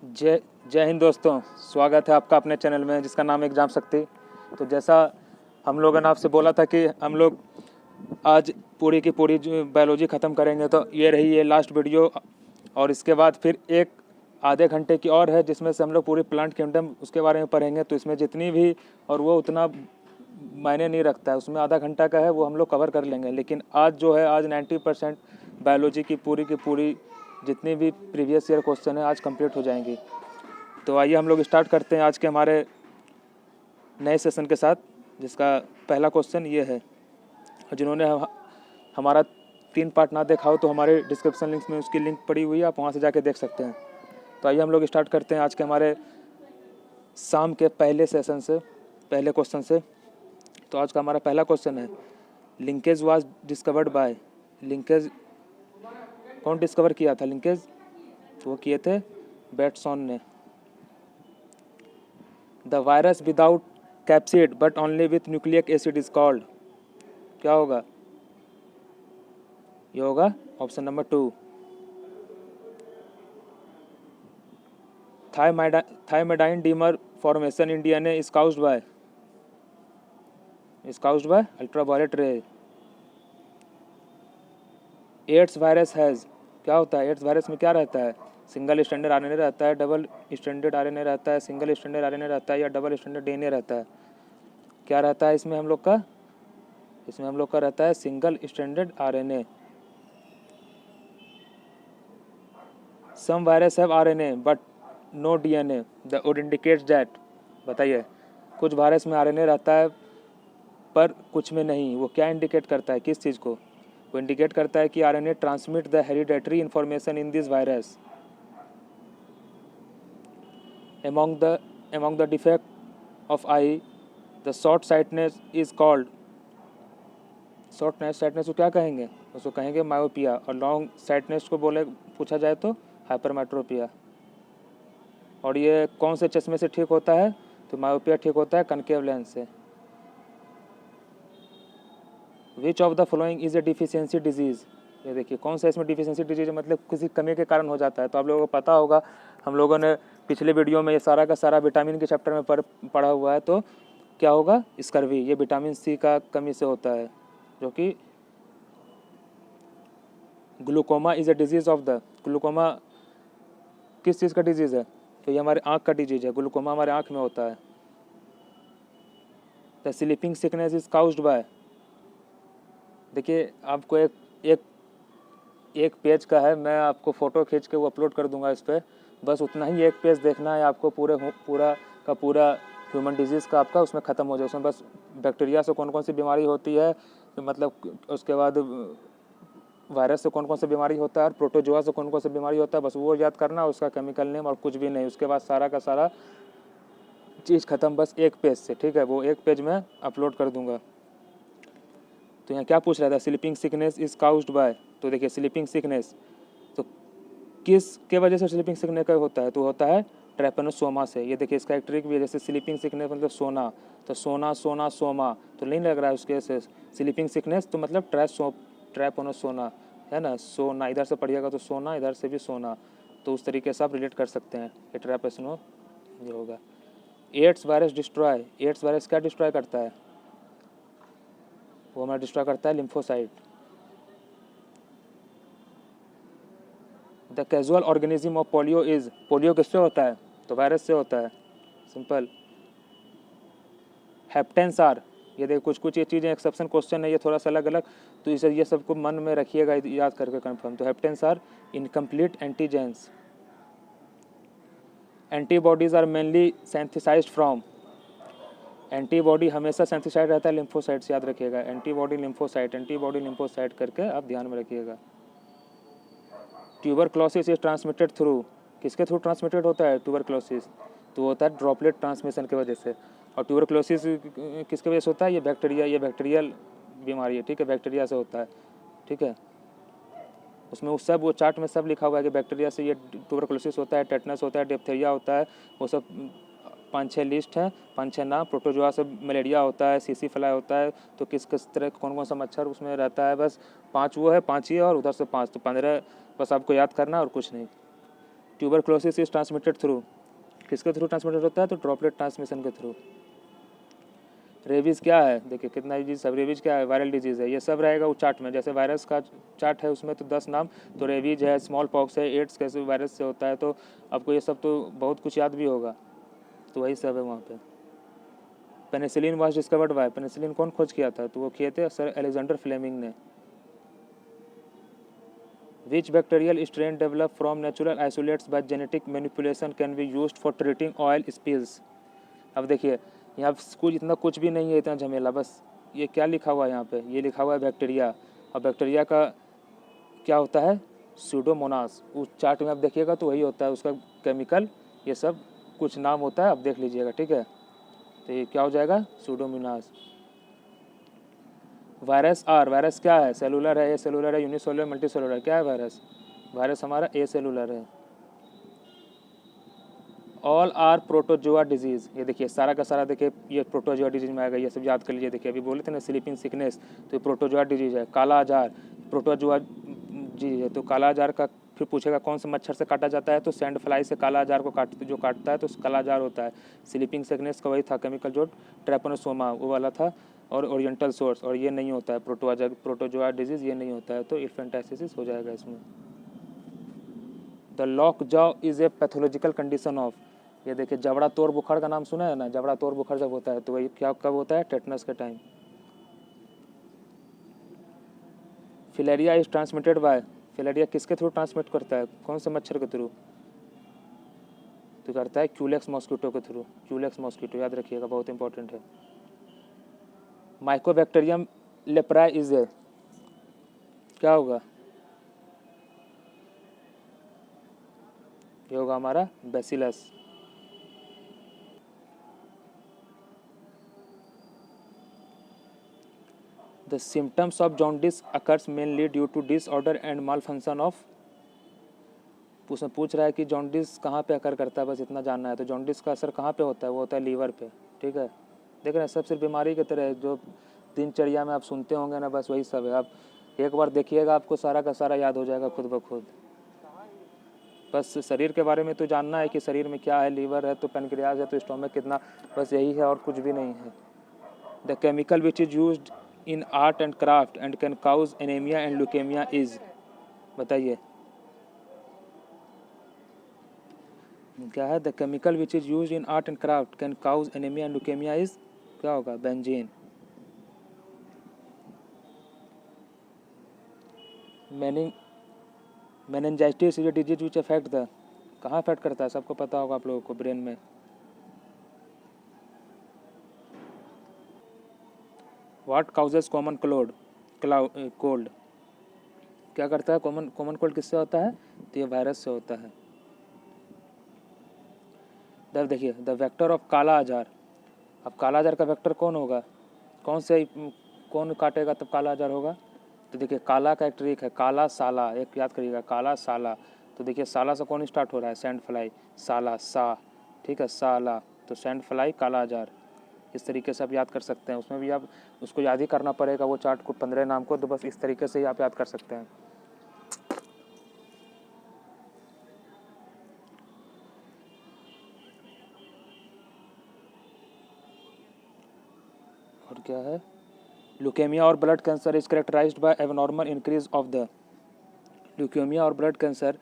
जय जय हिंद दोस्तों। स्वागत है आपका अपने चैनल में जिसका नाम एग्जाम शक्ति। तो जैसा हम लोगों ने आपसे बोला था कि हम लोग आज पूरी की पूरी जो बायोलॉजी ख़त्म करेंगे, तो ये रही ये लास्ट वीडियो। और इसके बाद फिर एक आधे घंटे की और है जिसमें से हम लोग पूरी प्लांट किंगडम उसके बारे में पढ़ेंगे। तो इसमें जितनी भी, और वो उतना मायने नहीं रखता है, उसमें आधा घंटा का है, वो हम लोग कवर कर लेंगे। लेकिन आज जो है, आज 90% बायोलॉजी की पूरी जितनी भी प्रीवियस ईयर क्वेश्चन है आज कंप्लीट हो जाएंगी। तो आइए हम लोग स्टार्ट करते हैं आज के हमारे नए सेशन के साथ, जिसका पहला क्वेश्चन ये है। जिन्होंने हमारा 3 पार्ट ना देखा हो तो हमारे डिस्क्रिप्शन लिंक्स में उसकी लिंक पड़ी हुई है, आप वहाँ से जाके देख सकते हैं। तो आइए हम लोग स्टार्ट करते हैं आज के हमारे शाम के पहले सेशन से, पहले क्वेश्चन से। तो आज का हमारा पहला क्वेश्चन है, linkage was discovered by. Linkage कौन डिस्कवर किया था? लिंकेज वो किए थे बेटसॉन ने। The virus without capsid but only with nucleic acid is called. क्या होगा? ये होगा option number 2, thymidine dimer formation in DNA is caused by ultraviolet ray. AIDS virus has, क्या होता है एड्स वायरस में? क्या रहता है? सिंगल स्टैंडर्ड आरएनए रहता है, डबल स्टैंडर्ड आरएनए रहता है, सिंगल स्टैंडर्ड आरएनए रहता है, या डबल स्टैंडर्ड डीएनए रहता है? क्या रहता है इसमें हम लोग का? इसमें हम लोग का रहता है single standard RNA. Some virus have RNA but no DNA, the would indicates that. बताइए, कुछ वायरस में आरएनए रहता है पर कुछ में नहीं। वो क्या इंडिकेट करता है, किस चीज़ को? वो इंडिकेट करता है कि RNA transmit the hereditary information in this virus. among the defect of eye, the short sightedness is called। Short sightedness को क्या कहेंगे? उसको कहेंगे मायोपिया। और लॉन्ग साइटनेस को पूछा जाए तो हाइपरमेट्रोपिया। और ये कौन से चश्मे से ठीक होता है? तो मायोपिया ठीक होता है कनकेव लेंस से। विच of the following is a deficiency disease. ये देखिए, कौन सा इसमें डिफिशियंसी डिजीज है, मतलब किसी कमी के कारण हो जाता है। तो आप लोगों को पता होगा, हम लोगों ने पिछले वीडियो में ये सारा का सारा विटामिन के चैप्टर में पढ़ा हुआ है। तो क्या होगा? स्कर्वी। ये विटामिन सी का कमी से होता है, जो कि glaucoma is a disease of the. Glaucoma किस चीज़ का डिजीज़ है? तो ये हमारे आँख का डिजीज़ है। ग्लूकोमा हमारे आँख में होता है। The sleeping sickness is caused bye. देखिए, आपको एक पेज का है, मैं आपको फ़ोटो खींच के वो अपलोड कर दूंगा इस पर। बस उतना ही एक पेज देखना है आपको, पूरा ह्यूमन डिजीज़ का आपका उसमें ख़त्म हो जाए। उसमें बस बैक्टीरिया से कौन कौन सी बीमारी होती है, तो मतलब उसके बाद वायरस से कौन कौन सी बीमारी होता है, और प्रोटोजोआ से कौन कौन सी बीमारी होता है, बस वो याद करना, उसका केमिकल नेम और कुछ भी नहीं। उसके बाद सारा का सारा चीज़ ख़त्म, बस एक पेज से। ठीक है, वो एक पेज में अपलोड कर दूँगा। तो यहाँ क्या पूछ रहा था? Sleeping sickness is caused bye. तो देखिए, स्लीपिंग सिकनेस तो किस के वजह से स्लीपिंग सिकनेस का होता है? तो होता है ट्रैपेनोसोमा से। ये देखिए, इसका एक ट्रिक भी है। जैसे स्लीपिंग सिकनेस मतलब सोना, तो सोना सोमा तो नहीं लग रहा है उसके से। स्लीपिंग सिकनेस तो मतलब ट्रैपेनोसोना है ना, सोना। इधर से पढ़िएगा तो सोना, इधर से भी सोना। तो उस तरीके से आप रिलेट कर सकते हैं कि ट्रैपेसनो ये होगा। AIDS virus destroy. AIDS virus क्या डिस्ट्रॉय करता है? वो हमारा डिस्ट्रॉय करता है lymphocyte. The casual organism of polio is. Polio किससे होता है? तो वायरस से होता है, सिंपल। हेप्टेंस आर। ये देखो, कुछ ये चीज़ें एक्सेप्शन क्वेश्चन है, ये थोड़ा सा अलग अलग, तो इसे ये सबको मन में रखिएगा, याद करके कंफर्म। तो haptens are incomplete antigens. Antibodies are mainly synthesised from. Antibody हमेशा सेंथिसाइड रहता है लिम्फोसाइट से, याद रखिएगा। एंटीबॉडी लिम्फोसाइट करके आप ध्यान में रखिएगा। Tuberculosis is transmitted through. किसके थ्रू ट्रांसमिटेड होता है ट्यूबरक्लोसिस? तो होता है ड्रॉपलेट ट्रांसमिशन की वजह से। और ट्यूबरक्लोसिस किसकी वजह से होता है? ये बैक्टीरियल बीमारी है। ठीक है, बैक्टीरिया से होता है। ठीक है, उसमें वो चार्ट में सब लिखा हुआ है कि बैक्टीरिया से ये ट्यूबरक्लोसिस होता है, टेटनस होता है, डिप्थीरिया होता है। वो सब 5-6 लिस्ट है, 5-6 नाम। प्रोटोजोआ से मलेरिया होता है, सीसी फ्लाई होता है। तो किस किस तरह कौन कौन सा मच्छर उसमें रहता है? बस 5 वो है, 5 ही है, और उधर से 5, तो 15 बस आपको याद करना और कुछ नहीं। ट्यूबरक्लोसिस इज ट्रांसमिटेड थ्रू, किसके थ्रू ट्रांसमिटेड होता है? तो ड्रॉपलेट ट्रांसमिशन के थ्रू। रेबीज़ क्या है? देखिए कितना डिजीज सब, रेबीज़ क्या है? वायरल डिजीज़ है। ये सब रहेगा वो चार्ट में, जैसे वायरस का चार्ट है उसमें तो 10 नाम, तो रेबीज है, स्मॉल पॉक्स है, एड्स कैसे वायरस से होता है, तो आपको ये सब तो बहुत कुछ याद भी होगा, तो वही सब है वहाँ पे। Penicillin was discovered bye, penicillin कौन खोज किया था? तो वो किए थे सर अलेक्जेंडर फ्लेमिंग ने। Which bacterial strain develop from natural isolates by genetic manipulation can be used for treating oil spills. अब देखिए यहाँ कुछ इतना कुछ भी नहीं है, इतना झमेला, बस ये क्या लिखा हुआ है यहाँ पे? ये लिखा हुआ है बैक्टीरिया, और बैक्टीरिया का क्या होता है? सूडोमोनास। उस चार्ट में आप देखिएगा तो वही होता है, उसका केमिकल ये सब कुछ नाम होता है, आप देख लीजिएगा, ठीक है। तो ये क्या हो जाएगा? सूडोमोनास। वायरस आर, वायरस क्या है? सेलुलर है, ए सेलुलर है, यूनिसेलुलर, मल्टी सेलुलर, क्या है वायरस? वायरस हमारा ए सेलुलर है। ऑल आर प्रोटोजोआ डिजीज़, ये देखिए सारा का सारा देखिए ये प्रोटोजोआ डिजीज में आएगा, ये सब याद कर लीजिए। देखिए अभी बोले थे ना स्लीपिंग सिकनेस, तो ये प्रोटोजोआ डिजीज है। काला आजार प्रोटोजोआ डिजीज है, तो काला आजार का फिर पूछेगा कौन से मच्छर से काटा जाता है, तो सैंड फ्लाई से काला आजार को काटता है तो काला आजार होता है। स्लीपिंग सिकनेस का वही था केमिकल जो ट्रैपनोसोमा वो वाला था, और ओरिएंटल सोर्स, और ये नहीं होता है प्रोटोजोआ डिजीज़, ये नहीं होता है, तो इन्फेंटाइसिस हो जाएगा इसमें। The lock jaw is a pathological condition of, ये देखिए जबड़ा तोड़ बुखार का नाम सुना है ना? जबड़ा तोड़ बुखार जब होता है तो वही क्या कब होता है? टेटनस के time. Filaria is transmitted by, filaria किसके थ्रू ट्रांसमिट करता है? कौन से मच्छर के थ्रू? तो करता है क्यूलेक्स मॉस्किटो के थ्रू। क्यूलेक्स मॉस्किटो याद रखिएगा, बहुत इंपॉर्टेंट है। माइकोबैक्टीरियम लेप्राई इज ए, क्या होगा? ये होगा हमारा bacillus. The symptoms of jaundice occurs mainly due to disorder and malfunction of, उसमें पूछ रहा है कि जॉन्डिस कहाँ पे अकर करता है, बस इतना जानना है। तो जॉन्डिस का असर कहाँ पे होता है? वो होता है लीवर पे, ठीक है। देख रहे हैं सब सिर्फ बीमारी की तरह है, जो दिनचर्या में आप सुनते होंगे ना, बस वही सब है। आप एक बार देखिएगा आपको सारा का सारा याद हो जाएगा खुद ब खुद। बस शरीर के बारे में तो जानना है कि शरीर में क्या है, लीवर है तो पैनक्रियाज है तो स्टोमक कितना, बस यही है और कुछ भी नहीं है। The chemical which is used in art and craft and can cause anaemia and leukaemia is, बताइए क्या है? The chemical which is used in art and craft can cause anaemia and leukaemia is, क्या होगा? Benzene. Meningitis is a disease which affect the, कहाँ affect करता है? सबको पता होगा आप लोगों को, ब्रेन में। व्हाट काउजेज कॉमन कोल्ड, क्या करता है? कॉमन कोल्ड किससे होता है? तो ये वायरस से होता है। तब देखिए द वेक्टर ऑफ काला आजार, अब काला आजार का वेक्टर कौन होगा? कौन काटेगा तब काला आजार होगा? तो देखिए काला का एक ट्रिक है, काला साला, एक याद करिएगा, काला साला। तो देखिए साला से कौन स्टार्ट हो रहा है? सैंड फ्लाई, साला सा, ठीक है, साला, तो सैंड फ्लाई काला आजार। इस तरीके से आप याद कर सकते हैं। उसमें भी आप उसको याद ही करना पड़ेगा वो चार्ट को, 15 नाम को, तो बस इस तरीके से ही आप याद कर सकते हैं। और क्या है? ल्यूकेमिया और blood cancer is characterised by abnormal increase of the, leukaemia और blood cancer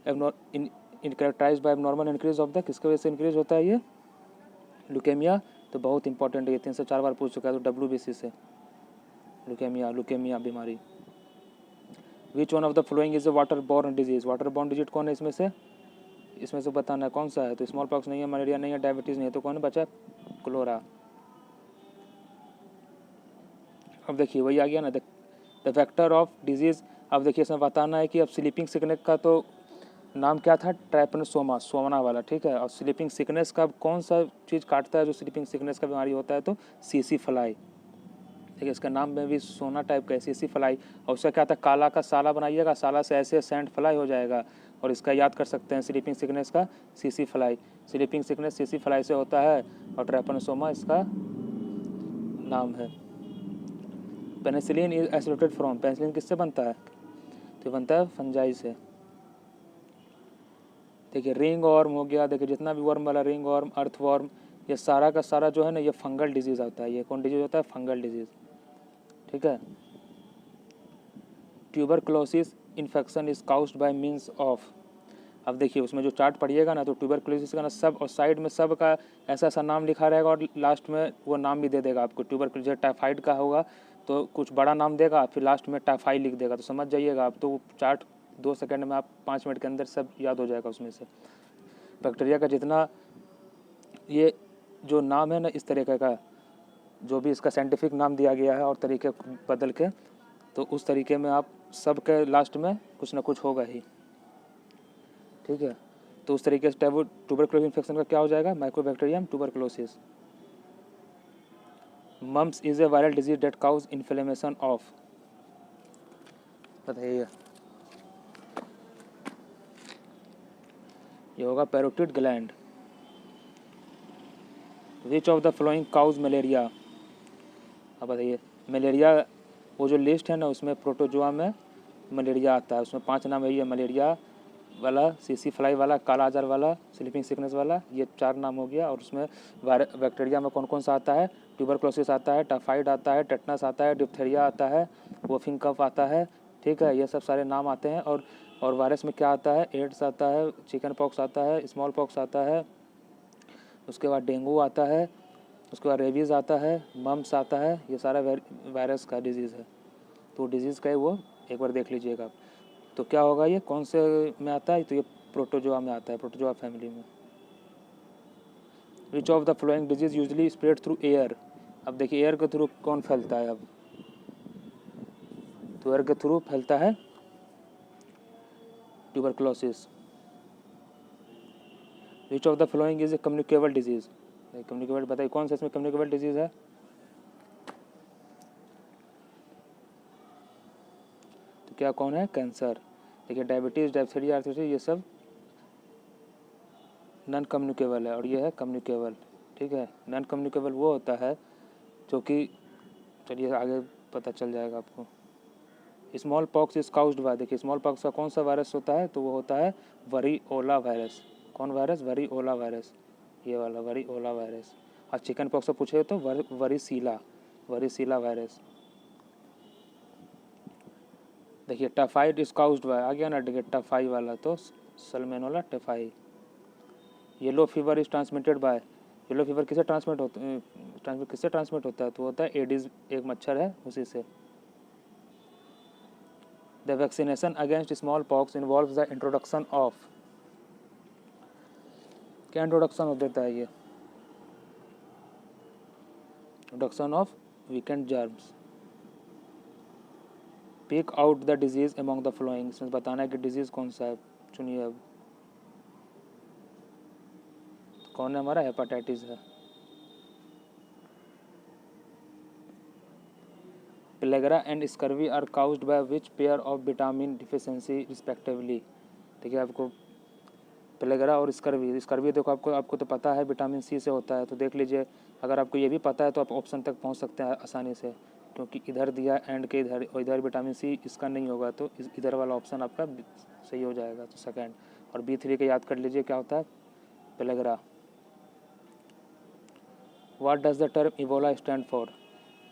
characterised by abnormal increase of the, किसकी वजह से इंक्रीज होता है ये? ल्यूकेमिया, तो बहुत इंपॉर्टेंट है ये, 3 से 4 बार पूछ चुका है, तो WBC से ल्यूकेमिया बीमारी। विच one of the following is a water borne disease, water borne disease कौन है इसमें से बताना है कौन सा है? तो स्मॉल पॉक्स नहीं है, मलेरिया नहीं है, डायबिटीज़ नहीं है, तो कौन बचा? क्लोरा। अब देखिए वही आ गया ना, द वेक्टर ऑफ डिजीज़। अब देखिए इसमें बताना है कि अब स्लीपिंग सिकनेस का तो नाम क्या था? ट्रैपनोसोमा, सोना वाला, ठीक है। और स्लीपिंग सिकनेस का कौन सा चीज़ काटता है जो स्लीपिंग सिकनेस का बीमारी होता है? तो सीसी फ्लाई, ठीक है। इसका नाम में भी सोना टाइप का है, सीसी फ्लाई। और उसका क्या था? काला का साला बनाइएगा, साला से ऐसे सैंड फ्लाई हो जाएगा, और इसका याद कर सकते हैं स्लीपिंग सिकनेस का CC fly. Sleeping sickness CC fly से होता है, और ट्रैपनोसोमा इसका नाम है। Penicillin is isolated from, penicillin किससे बनता है? तो बनता है फंजाई से। देखिए रिंग वर्म हो गया, देखिए जितना भी वर्म वाला, रिंग वर्म, अर्थ वर्म, ये सारा का सारा जो है ना ये फंगल डिजीज़ आता है। ये कौन डिजीज़ होता है? फंगल डिजीज़, ठीक है। Tuberculosis infection is caused by means of, अब देखिए उसमें जो चार्ट पढ़िएगा ना तो ट्यूबरक्लोसिस का ना सब और साइड में सब का ऐसा ऐसा नाम लिखा रहेगा और लास्ट में वो नाम भी दे देगा आपको। ट्यूबरक्लोसिस टाइफाइड का होगा तो कुछ बड़ा नाम देगा, फिर लास्ट में टाइफाइड लिख देगा, तो समझ जाइएगा आप। तो चार्ट 2 सेकंड में आप 5 मिनट के अंदर सब याद हो जाएगा उसमें से। बैक्टीरिया का जितना ये जो नाम है ना इस तरीके का, जो भी इसका साइंटिफिक नाम दिया गया है और तरीके बदल के, तो उस तरीके में आप सब के लास्ट में कुछ ना कुछ होगा ही, ठीक है। तो उस तरीके से ट्यूबरक्लोसिस इन्फेक्शन का क्या हो जाएगा? Mycobacterium tuberculosis. Mumps is a viral disease that cause inflammation of, बताइए। ये होगा parotid gland. Which of the following cause malaria, अब बताइए। मलेरिया वो जो लिस्ट है ना उसमें प्रोटोजोआ में मलेरिया आता है, उसमें 5 नाम है, मलेरिया वाला, सीसी फ्लाई वाला, काला आजार वाला, स्लीपिंग सिकनेस वाला, ये 4 नाम हो गया। और उसमें बैक्टीरिया में कौन कौन सा आता है? ट्यूबरक्लोसिस आता है, टाइफाइड आता है, टेटनस आता है, डिप्थेरिया आता है, वोफिंग कफ आता है, ठीक है। ये सब सारे नाम आते हैं। और वायरस में क्या आता है? एड्स आता है, चिकन पॉक्स आता है, स्मॉल पॉक्स आता है, उसके बाद डेंगू आता है, उसके बाद रेबीज़ आता है, मम्स आता है। ये सारा वायरस का डिजीज़ है। तो डिजीज़ का है वो एक बार देख लीजिएगा। तो क्या होगा? ये कौन से में आता है? तो ये प्रोटोजोआ में आता है, प्रोटोजोआ फैमिली में। विच of the following disease usually spread through air, अब देखिए एयर के थ्रू कौन फैलता है? अब तो एयर के थ्रू फैलता है tuberculosis. Which of the following is a communicable disease, communicable बताइए कौन सा इसमें कम्युनिकेबल डिजीज है? तो क्या कौन है? कैंसर। देखिए डायबिटीज़, डायप्थीरिया, आर्थराइटिस ये सब नॉन कम्युनिकेबल है और ये है कम्युनिकेबल, ठीक है। नॉन कम्युनिकेबल वो होता है जो कि, चलिए आगे पता चल जाएगा आपको। Small pox is caused bye, देखिए स्मॉल पॉक्स का कौन सा वायरस होता है? तो वो होता है वरीओला वायरस। कौन वायरस? वरीओला वायरस, ये वाला वरीओला वायरस। और चिकन पॉक्स से पूछे तो वरीसीला वायरस। देखिए टाइफाइड इज काउज्ड बाय, आ गया ना, देखिए टाइफाई वाला तो Salmonella typhi. Yellow fever is transmitted by, yellow fever किससे ट्रांसमिट होता है? तो होता है एडिस, एक मच्छर है उसी से। The vaccination against smallpox involve the introduction of, क्या इंट्रोडक्शन हो देता है ये? Introduction of weakened germs. Pick out the disease among the following, इसमें बताना है कि डिजीज कौन सा है, चुनिए। अब कौन है हमारा? हेपाटाइटिस है। Pellagra and scurvy are caused by which pair of vitamin deficiency respectively, देखिए आपको प्लेगरा और स्कर्वी देखो आपको तो पता है विटामिन सी से होता है, तो देख लीजिए। अगर आपको ये भी पता है तो आप ऑप्शन तक पहुंच सकते हैं आसानी से, क्योंकि इधर दिया एंड के इधर विटामिन सी इसका नहीं होगा, तो इधर वाला ऑप्शन आपका सही हो जाएगा, तो सेकंड। और B3 के याद कर लीजिए क्या होता है? Pellagra. What does the term Ebola stand for,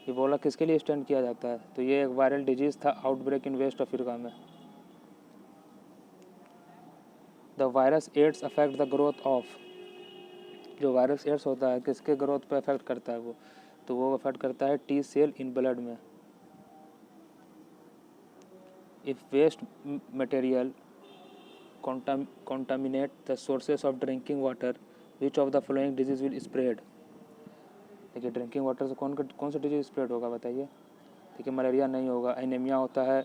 Ebola किसके लिए स्टैंड किया जाता है? तो ये एक वायरल डिजीज़ था, आउटब्रेक इन वेस्ट अफ्रीका में। The virus AIDS affect the growth of, जो वायरस एड्स होता है किसके ग्रोथ पे अफेक्ट करता है वो? तो वो अफेक्ट करता है T सेल इन ब्लड में। If waste material contaminate the sources of drinking water, which of the following disease will spread, देखिए ड्रिंकिंग वाटर से कौन सा डिजीज स्प्रेड होगा बताइए? देखिए मलेरिया नहीं होगा। एनीमिया होता है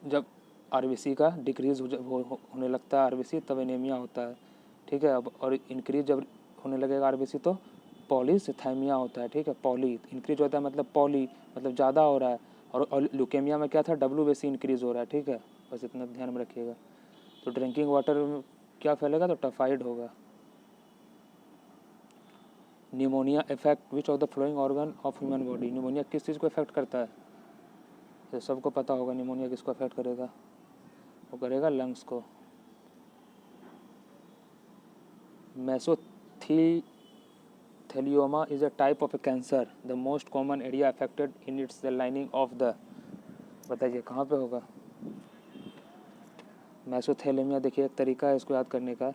जब RBC का डिक्रीज होने लगता है RBC, तब एनीमिया होता है, ठीक है। अब और इंक्रीज जब होने लगेगा RBC तो पॉलीसिथाइमिया होता है, ठीक है। पॉली इंक्रीज होता है मतलब पॉली मतलब ज़्यादा हो रहा है, और ल्यूकेमिया में क्या था? WBC इंक्रीज हो रहा है, ठीक है। बस इतना ध्यान में रखिएगा। तो ड्रिंकिंग वाटर में क्या फैलेगा? तो टाइफाइड होगा। Pneumonia effect which of the flowing organ of human body, pneumonia किस चीज़ को इफेक्ट करता है? तो सबको पता होगा निमोनिया किसको अफेक्ट करेगा। वो करेगा लंग्स को। Mesothelioma is a type of a cancer, the most common area affected in it's the lining of the, बताइए कहाँ पे होगा। मेसोथेलेमिया देखिए एक तरीका है इसको याद करने का।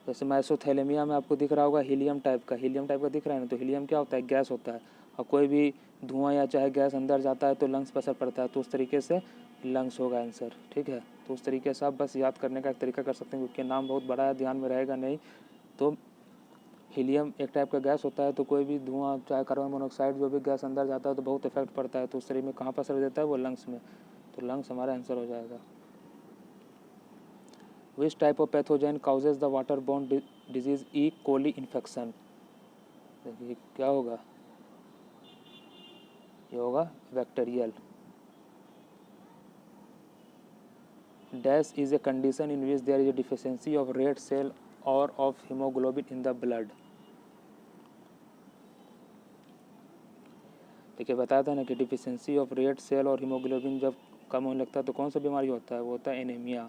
जैसे मेसोथेलेमिया में आपको दिख रहा होगा हीलियम टाइप का दिख रहा है ना, तो हीलियम क्या होता है, गैस होता है, और कोई भी धुआं या चाहे गैस अंदर जाता है तो लंग्स पर असर पड़ता है, तो उस तरीके से लंग्स होगा आंसर, ठीक है। तो उस तरीके से आप बस याद करने का एक तरीका कर सकते हैं, क्योंकि नाम बहुत बड़ा है, ध्यान में रहेगा नहीं। तो हीलियम एक टाइप का गैस होता है, तो कोई भी धुआं चाहे कार्बन मोनोऑक्साइड जो भी गैस अंदर जाता है तो बहुत इफेक्ट पड़ता है, तो उस शरीर में कहाँ पर असर देता है, वो लंग्स में, तो लंग्स हमारा आंसर हो जाएगा। Which type of pathogen causes the waterborne disease E coli infection, देखिए क्या होगा, ये होगा bacterial. Dash is a condition in which there is a deficiency of red cell और of haemoglobin in the blood, देखिए बताया था ना कि डिफिशियंसी ऑफ रेड सेल और हीमोग्लोबिन जब कम होने लगता है तो कौन सा बीमारी होता है, वो होता है anaemia.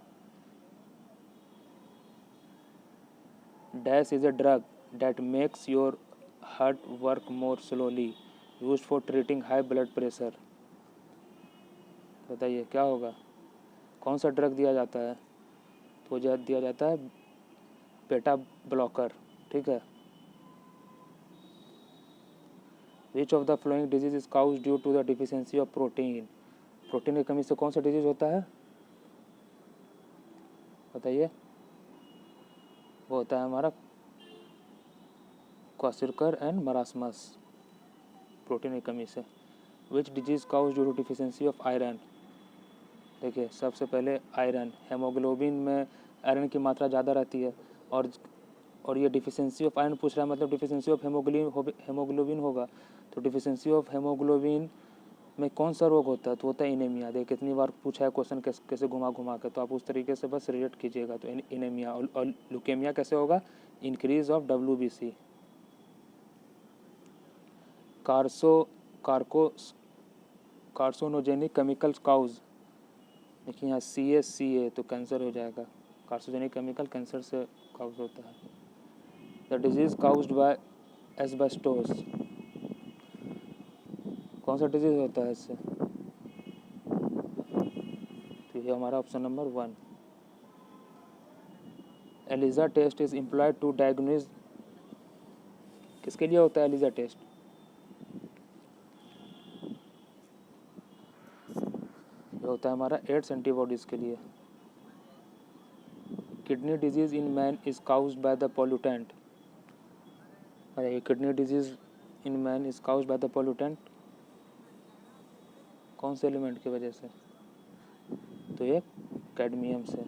Dash is a drug that makes your heart work more slowly, use for treating high blood pressure, बताइए क्या होगा, कौन सा ड्रग दिया जाता है, तो दिया जाता है बेटा ब्लॉकर, ठीक है। Which of the following disease is cause due to the deficiency of protein, protein की कमी से कौन सा डिजीज होता है, बताइए, वो होता है हमारा क्वासिरकर एंड मरासमस, प्रोटीन की कमी से। Which disease cause due to deficiency of iron, देखिए सबसे पहले आयरन, हेमोग्लोबिन में आयरन की मात्रा ज़्यादा रहती है, और ये डिफिशियंसी ऑफ आयरन पूछ रहा है, मतलब डिफिशियंसी ऑफ हेमोग्लोबिन होगा, तो डिफिशियंसी ऑफ हेमोग्लोबिन में कौन सा रोग होता है, तो होता है इनेमिया। देखिए कितनी बार पूछा है क्वेश्चन, कैसे घुमा घुमा के, तो आप उस तरीके से बस रिलेट कीजिएगा, तो इनेमिया। और ल्यूकेमिया कैसे होगा, increase of WBC। Carcinogenic chemicals cause, देखिए यहाँ CA तो कैंसर हो जाएगा, कार्सोजेनिक केमिकल कैंसर से काउज होता है। The disease caused by asbestos, कौन सा डिजीज होता है इससे, तो ये हमारा option number 1। ELISA test is employed to diagnose, किसके लिए होता है एलिजा टेस्ट, ये होता है हमारा एड्स एंटीबॉडीज़ के लिए। Kidney disease in man is caused by the pollutant, अरे kidney disease in man is caused by the pollutant, कौन से एलिमेंट की वजह से, तो ये कैडमियम से।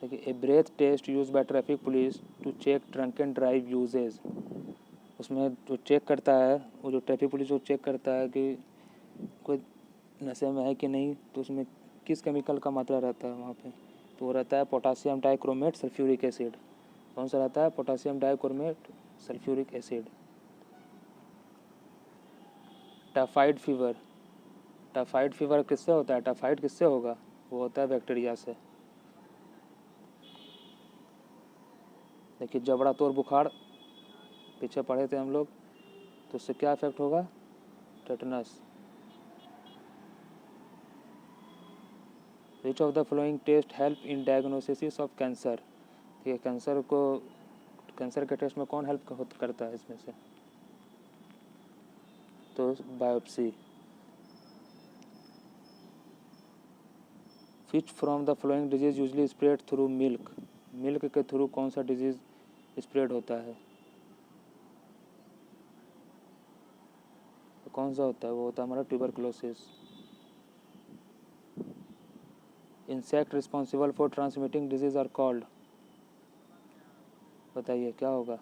देखिए a breath test use by traffic police to check drunk and drive uses, उसमें जो चेक करता है, वो जो ट्रैफिक पुलिस जो चेक करता है कि कोई नशे में है कि नहीं, तो उसमें किस केमिकल का मात्रा रहता है वहाँ पे, तो वो रहता है पोटासियम डाइक्रोमेट सल्फ्यूरिक एसिड, कौन सा रहता है, potassium dichromate sulphuric acid. Typhoid fever किससे होता है, टाइफाइड किससे होगा, वो होता है बैक्टीरिया से। देखिए जबड़ा तोड़ बुखार पीछे पढ़े थे हम लोग, तो उससे क्या इफेक्ट होगा, tetanus. Which of the following test help in diagnosis of cancer, ठीक है, कैंसर के टेस्ट में कौन हेल्प करता है इसमें से, तो biopsy. Which from the following disease usually spread through milk के थ्रू कौन सा डिजीज स्प्रेड होता है, तो कौन सा होता है, वो होता है हमारा tuberculosis. Insect responsible for transmitting disease are called, बताइए क्या होगा,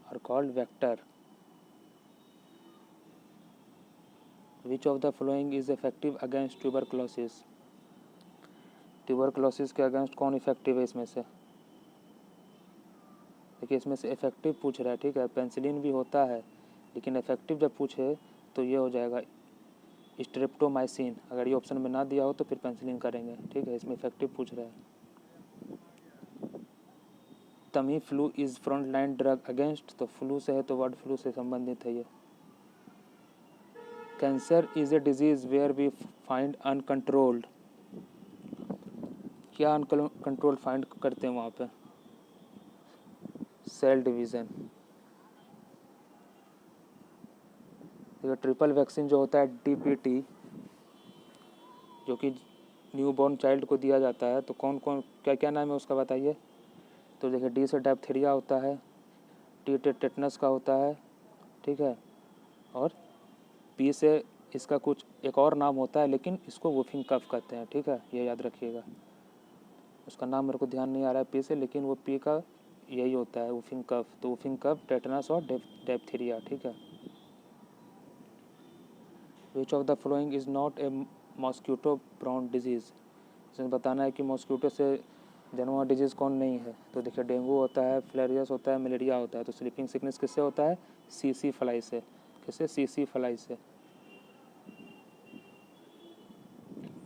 are called vector. Which of the following is effective against tuberculosis, tuberculosis के अगेंस्ट कौन इफेक्टिव है इसमें से, देखिए इसमें से इफेक्टिव पूछ रहा है, ठीक है, पेंसिलिन भी होता है, लेकिन इफेक्टिव जब पूछे तो ये हो जाएगा स्ट्रेप्टोमाइसिन, अगर ये ऑप्शन में ना दिया हो तो फिर पेंसिलिन करेंगे, ठीक है। इसमें इफेक्टिव पूछ रहा है। Tamiflu is front line drug against, तो फ्लू से है तो बर्ड फ्लू से संबंधित है ये। Cancer is a disease where we find uncontrolled, क्या अनकंट्रोल फाइंड करते हैं वहाँ पे? Cell division. देखिए ट्रिपल वैक्सीन जो होता है DPT, जो कि न्यूबॉर्न चाइल्ड को दिया जाता है, तो कौन कौन क्या क्या नाम है उसका बताइए। तो देखिए D से डायप्थीरिया होता है, T से टेटनस का होता है, ठीक है, और P से इसका कुछ एक और नाम होता है, लेकिन इसको वुफिंग कफ कहते हैं, ठीक है, ये याद रखिएगा। उसका नाम मेरे को ध्यान नहीं आ रहा है P से, लेकिन वो P का यही होता है वुफिंग कफ। तो वुफिंग कफ, टेटनस और डायप्थीरिया, ठीक है। Which of the following is not a mosquito brown disease, इसमें बताना है कि मॉस्क्यूटो से जन्म हुआ डिजीज़ कौन नहीं है। तो देखिए डेंगू होता है, फिलेरियस होता है, मलेरिया होता है। तो स्लीपिंग सिकनेस किससे होता है? CC फ्लाई से। किससे? CC फ्लाई से।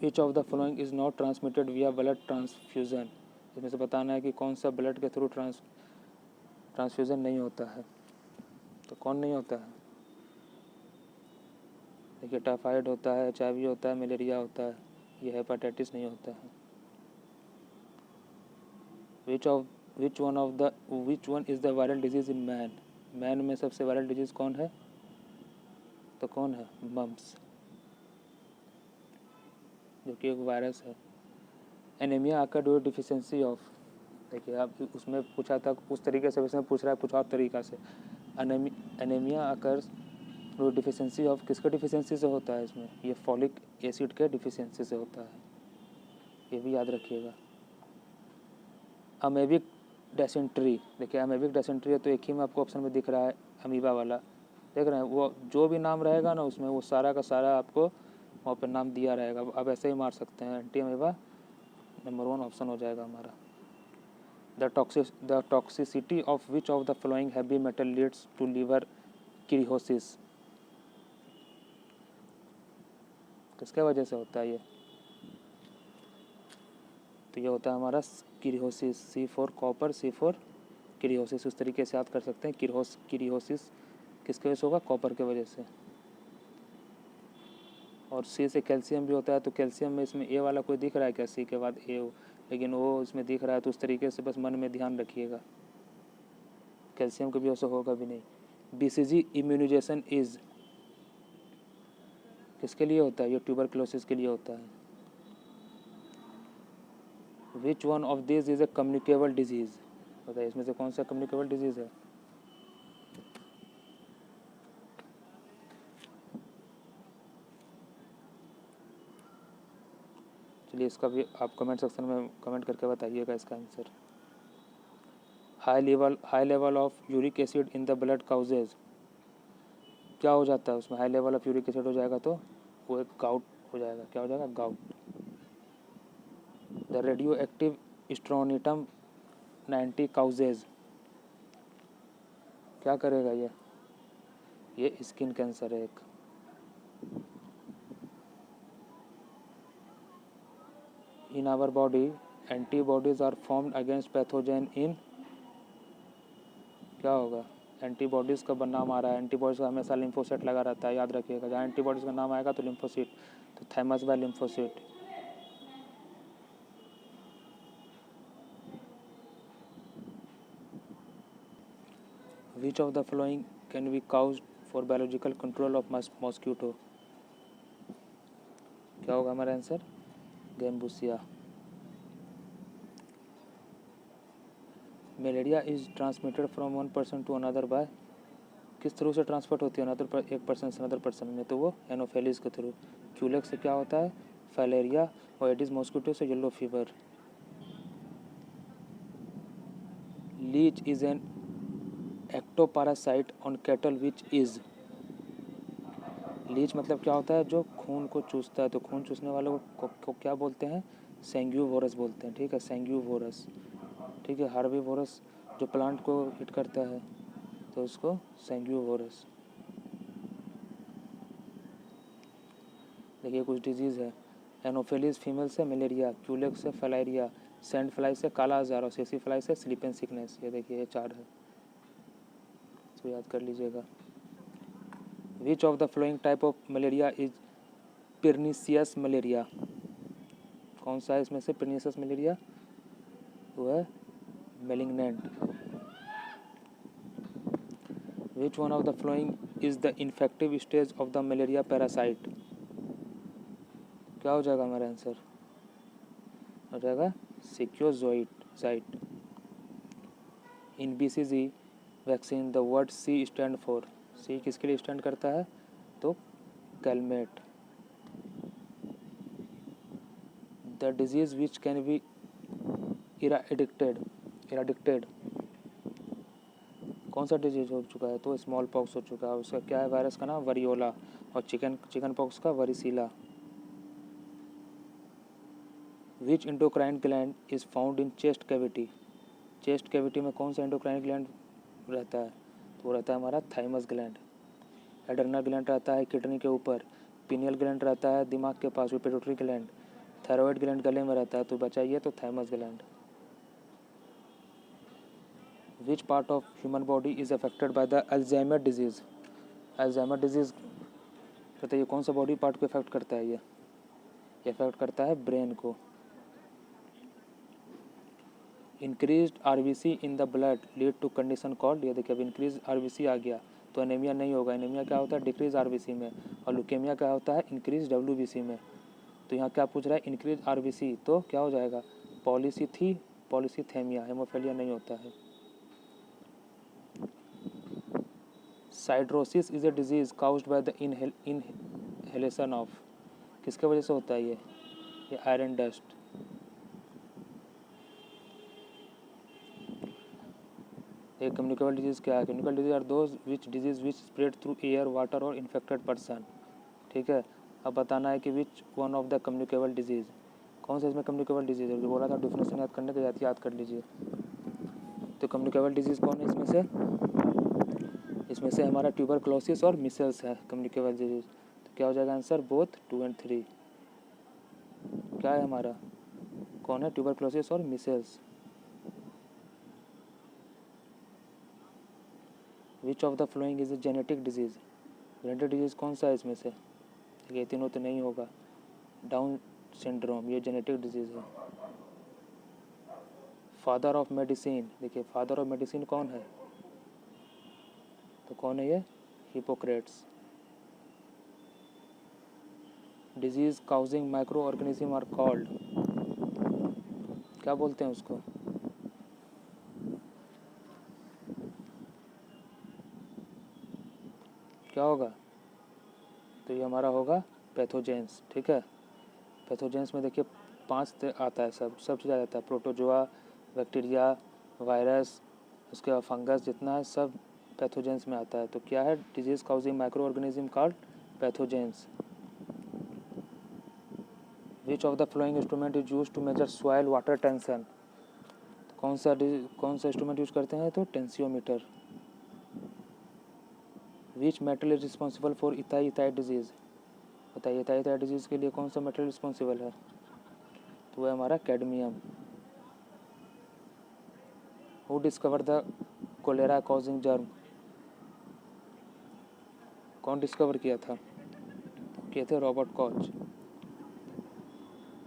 विच of the following is not transmitted विया ब्लड ट्रांसफ्यूज़न, इसमें से बताना है कि कौन सा ब्लड के थ्रू ट्रांसफ्यूज़न नहीं होता है। तो कौन नहीं होता है? देखिए टाइफाइड होता है, HIV होता है, मलेरिया होता है, ये हेपाटाइटिस नहीं होता है। Which one is the viral disease in man, man में सबसे वायरल डिजीज़ कौन है? तो कौन है? मम्प्स, जो कि एक वायरस है। एनीमिया आकर ड्यू डिफिशियंसी ऑफ, देखिए आप उसमें पूछा था उस तरीके से, इसमें पूछ रहा है कुछ और तरीका से। एनीमिया आकर ड्यू डिफिशियंसी ऑफ, किसके डिफिशियंसी से होता है इसमें? ये फॉलिक एसिड के डिफिशियंसी से होता है, ये भी याद रखिएगा। अमेबिक डेसेंट्री, देखिए अमेबिक डेसेंट्री है तो एक ही में आपको ऑप्शन में दिख रहा है अमीबा वाला, देख रहे हैं। वो जो भी नाम रहेगा ना उसमें, वो सारा का सारा आपको वहाँ पर नाम दिया रहेगा। अब ऐसे ही मार सकते हैं, एंटी अमीबा नंबर 1 ऑप्शन हो जाएगा हमारा। The toxicity of which of the following heavy metal leads to liver cirrhosis, किसके वजह से होता है ये? तो ये होता है हमारा किरिहोसिस, C4 कॉपर, C4 किरिहोसिस। उस तरीके से याद कर सकते हैं। किरिहोसिस किसके वजह से होगा? कॉपर के वजह से। और C से कैल्शियम भी होता है, तो कैल्शियम में इसमें A वाला कोई दिख रहा है क्या? C के बाद A हो, लेकिन वो इसमें दिख रहा है, तो उस तरीके से बस मन में ध्यान रखिएगा, कैल्शियम की वजह से होगा भी नहीं। BCG इम्यूनाइजेशन इज किसके लिए होता है? ये ट्यूबरक्लोसिस के लिए होता है। विच one of this is a communicable disease, बताइए इसमें से कौन सा कम्युनिकेबल डिजीज़ है? चलिए इसका भी आप कमेंट सेक्शन में कमेंट करके बताइएगा इसका answer. High level of uric acid in the blood causes, क्या हो जाता है उसमें? High level of uric acid हो जाएगा तो वो एक गाउट हो जाएगा। क्या हो जाएगा? Gout. The radioactive strontium 90 causes, क्या करेगा ये स्किन कैंसर है एक। In our body antibodies are formed against pathogen in, क्या होगा? एंटीबॉडीज़ का नाम आ रहा है, एंटीबॉडीज़ का हमेशा लिम्फोसाइट लगा रहता है, याद रखिएगा। जहाँ एंटीबॉडीज़ का नाम आएगा तो लिम्फोसाइट, तो thymus by lymphocyte. Which of the following can be cause for biological control of mosquito, क्या होगा हमारा answer? Gambusia. Malaria is transmitted from one person to another by, किस थ्रू से ट्रांसफर होती है एक पर्सन से अनदर पर्सन में? तो वो एनोफेलिस के थ्रू। क्यूलेक्स से क्या होता है? फाइलेरिया। और एडिस मॉस्किटो से yellow fever. Leech is an ectoparasite on cattle which is, leech मतलब क्या होता है? जो खून को चूसता है। तो खून चूसने वालों को क्या बोलते हैं? सैंग्यूवोरस बोलते हैं, ठीक है, सैंग्यूवोरस, ठीक है। हार्बीवोरस जो प्लांट को हिट करता है तो उसको सैंग्यूवोरस। देखिए कुछ डिजीज़ है, एनोफिलीज फीमेल से मलेरिया, क्यूलेक्स से फलाइरिया, सैंड फ्लाई से काला आजार और सेसी फ्लाई से स्लीपिंग सिकनेस। ये देखिए ये 4 है, इसको याद कर लीजिएगा। Which of the following type of malaria is pernicious malaria? कौन सा है इसमें से पिर्निसियस मलेरिया? वो है malignant. Which one of the following is the infective stage of the malaria parasite? क्या हो जाएगा हमारा आंसर? हो जाएगा sporozoite. In BCG vaccine the word C stand for, C किसके लिए स्टैंड करता है? तो Calmette. The disease which can be eradicated, कौन सा डिजीज हो चुका है? तो स्मॉल पॉक्स हो चुका है। उसका क्या है वायरस का नाम? वरियोला। और चिकन पॉक्स का varicella. Which endocrine gland is found in chest cavity? Chest cavity में कौन सा इंडोक्राइन ग्लैंड रहता है? तो वो रहता है हमारा थाइमस ग्लैंड। एडर्नल ग्लैंड रहता है किडनी के ऊपर, पीनियल ग्लैंड रहता है दिमाग के पास, पिट्यूटरी ग्लैंड, थायराइड ग्लैंड गले में रहता है, तो बचाइए तो thymus gland. Which part of human body is affected by the Alzheimer disease? Alzheimer disease बताइए कौन सा बॉडी पार्ट को इफेक्ट करता है? ये इफेक्ट करता है ब्रेन को। Increased RBC in the blood lead to condition called, ये देखिए अब इंक्रीज RBC आ गया तो एनीमिया नहीं होगा। एनीमिया क्या होता है? डिक्रीज RBC में। और लुकेमिया क्या होता है? इंक्रीज WBC में। तो यहाँ क्या पूछ रहा है? इंक्रीज RBC, तो क्या हो जाएगा? पॉलीसीथेमिया, हेमोफीलिया नहीं होता है। Siderosis is a disease caused by the inhalation of, किसके वजह से होता है ये आयरन डस्ट। एक कम्युनिकेबल डिजीज क्या है? Communicable disease are those which spread through air, water और इन्फेक्टेड पर्सन। ठीक है, अब बताना है कि which one of the communicable disease, कौन सा इसमें कम्युनिकेबल डिजीज है? जो बोला था डिफिनेशन याद करने के याद कर लीजिए। तो कम्युनिकेबल डिजीज कौन है इसमें से? इसमें से हमारा ट्यूबरक्लोसिस और मिसल्स है कम्युनिकेबल डिजीज। तो क्या हो जाएगा आंसर? बोथ 2 और 3। क्या है हमारा? कौन है? ट्यूबरक्लोसिस और micelles. Which of the following is a genetic disease? Genetic disease कौन सा है इसमें से? ये तीनों तो नहीं होगा। डाउन सिंड्रोम ये जेनेटिक डिजीज है। फादर ऑफ मेडिसिन, देखिए फादर ऑफ मेडिसिन कौन है? तो कौन है ये? Hippocrates. Disease causing micro organism are called, क्या बोलते हैं उसको? क्या होगा? तो ये हमारा होगा पैथोजेंस। ठीक है, पैथोजेंस में देखिए 5 आता है, सब चीज़ आ जाता है। प्रोटोजोआ, बैक्टीरिया, वायरस, उसके बाद फंगस, जितना है सब पैथोजेंस में आता है। तो क्या है? Disease causing micro organism called pathogens. Which of the following instrument is use to measure soil water tension? कौन सा इंस्ट्रूमेंट यूज करते हैं? तो tensiometer. Which metal is responsible for itai disease? बताइए इथाई डिजीज के लिए कौन सा मेटल रिस्पॉन्सिबल है? तो वह हमारा cadmium. Who discover the cholera causing germ? कौन डिस्कवर किया था? किए थे Robert Koch.